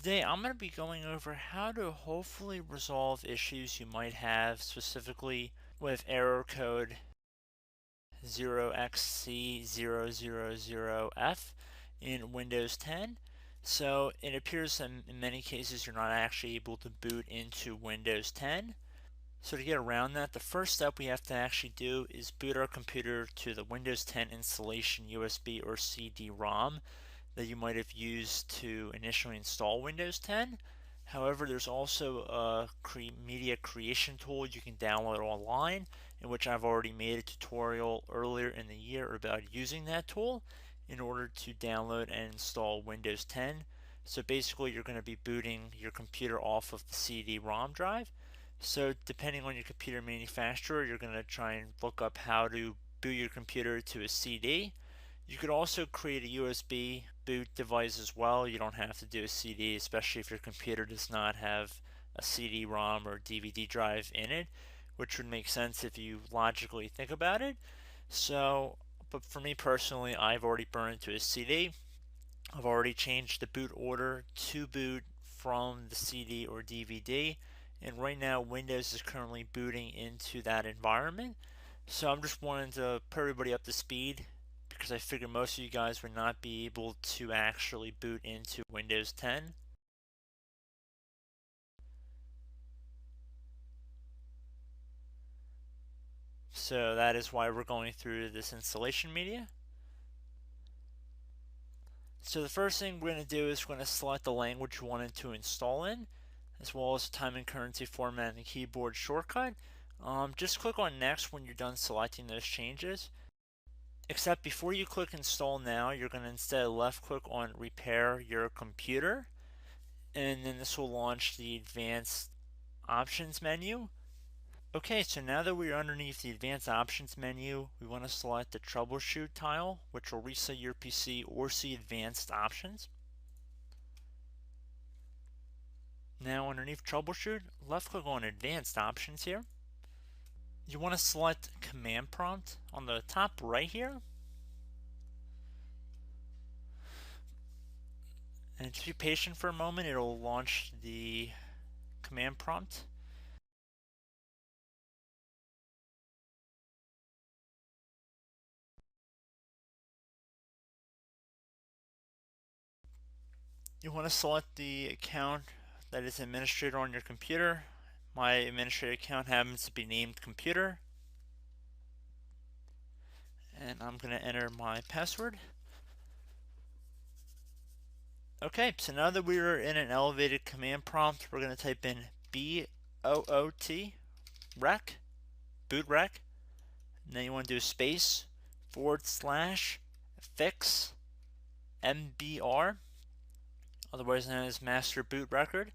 Today I'm going to be going over how to hopefully resolve issues you might have specifically with error code 0xC000F in Windows 10. So it appears that in many cases you're not actually able to boot into Windows 10. So to get around that, the first step we have to actually do is boot our computer to the Windows 10 installation USB or CD-ROM that you might have used to initially install Windows 10. However, there's also a media creation tool you can download online, in which I've already made a tutorial earlier in the year about using that tool in order to download and install Windows 10. So basically you're going to be booting your computer off of the CD-ROM drive. So depending on your computer manufacturer, you're going to try and look up how to boot your computer to a CD. You could also create a USB boot device as well. You don't have to do a CD, especially if your computer does not have a CD-ROM or DVD drive in it, which would make sense if you logically think about it. So, but for me personally, I've already burned it to a CD. I've already changed the boot order to boot from the CD or DVD, and right now Windows is currently booting into that environment. So I'm just wanting to put everybody up to speed because I figure most of you guys would not be able to actually boot into Windows 10. So that is why we're going through this installation media. So the first thing we're going to do is we're going to select the language you wanted to install in, as well as the time and currency format and the keyboard shortcut. Just click on next when you're done selecting those changes. Except before you click install now, you're going to instead left click on repair your computer, and then this will launch the advanced options menu. Okay, so now that we're underneath the advanced options menu, we want to select the troubleshoot tile, which will reset your PC or see advanced options. Now underneath troubleshoot, left click on advanced options here. You want to select command prompt on the top right here. And just be patient for a moment, it'll launch the command prompt. You want to select the account that is administrator on your computer. My administrator account happens to be named computer. And I'm going to enter my password. Okay, so now that we're in an elevated command prompt, we're going to type in boot rec, boot rec, and then you want to do space / fix mbr, otherwise known as master boot record,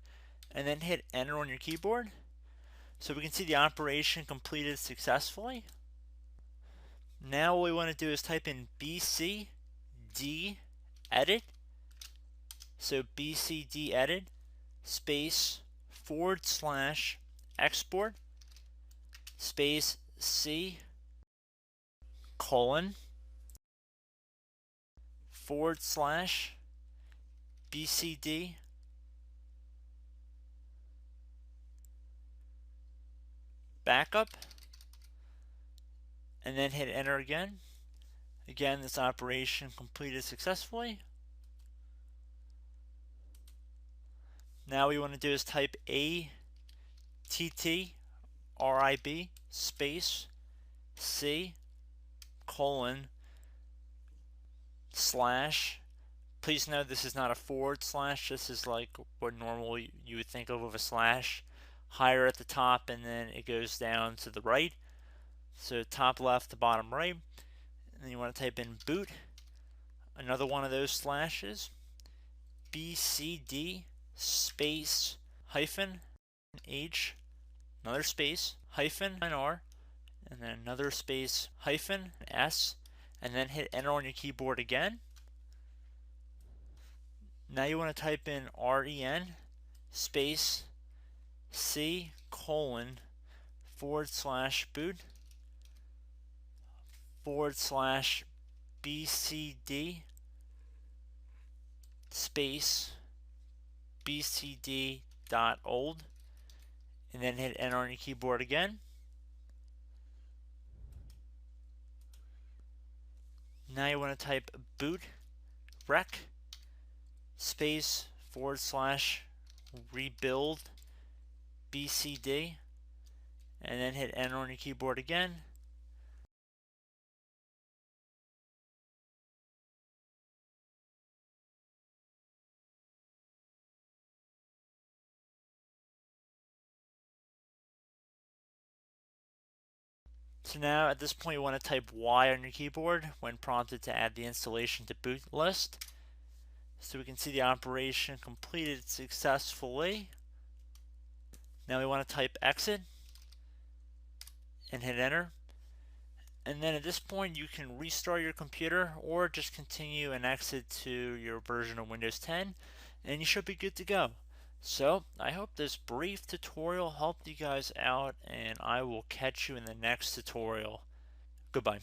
and then hit enter on your keyboard. So we can see the operation completed successfully. Now what we want to do is type in bcd edit. So bcd edit space / export space c colon / bcd backup, and then hit enter again. Again, this operation completed successfully. Now we want to do is type ATTRIB space C colon / please note this is not a /, this is like what normally you would think of a slash, higher at the top and then it goes down to the right. So top left to bottom right, and then you want to type in boot, another one of those slashes, BCD space hyphen H, another space hyphen R, and then another space hyphen S, and then hit enter on your keyboard again. Now you want to type in REN space C colon / boot / BCD space bcd.old, and then hit enter on your keyboard again. Now you want to type boot rec space / rebuild bcd, and then hit enter on your keyboard again. So now at this point you want to type Y on your keyboard when prompted to add the installation to boot list. So we can see the operation completed successfully. Now we want to type exit and hit enter. And then at this point you can restart your computer or just continue and exit to your version of Windows 10 and you should be good to go. So I hope this brief tutorial helped you guys out, and I will catch you in the next tutorial. Goodbye.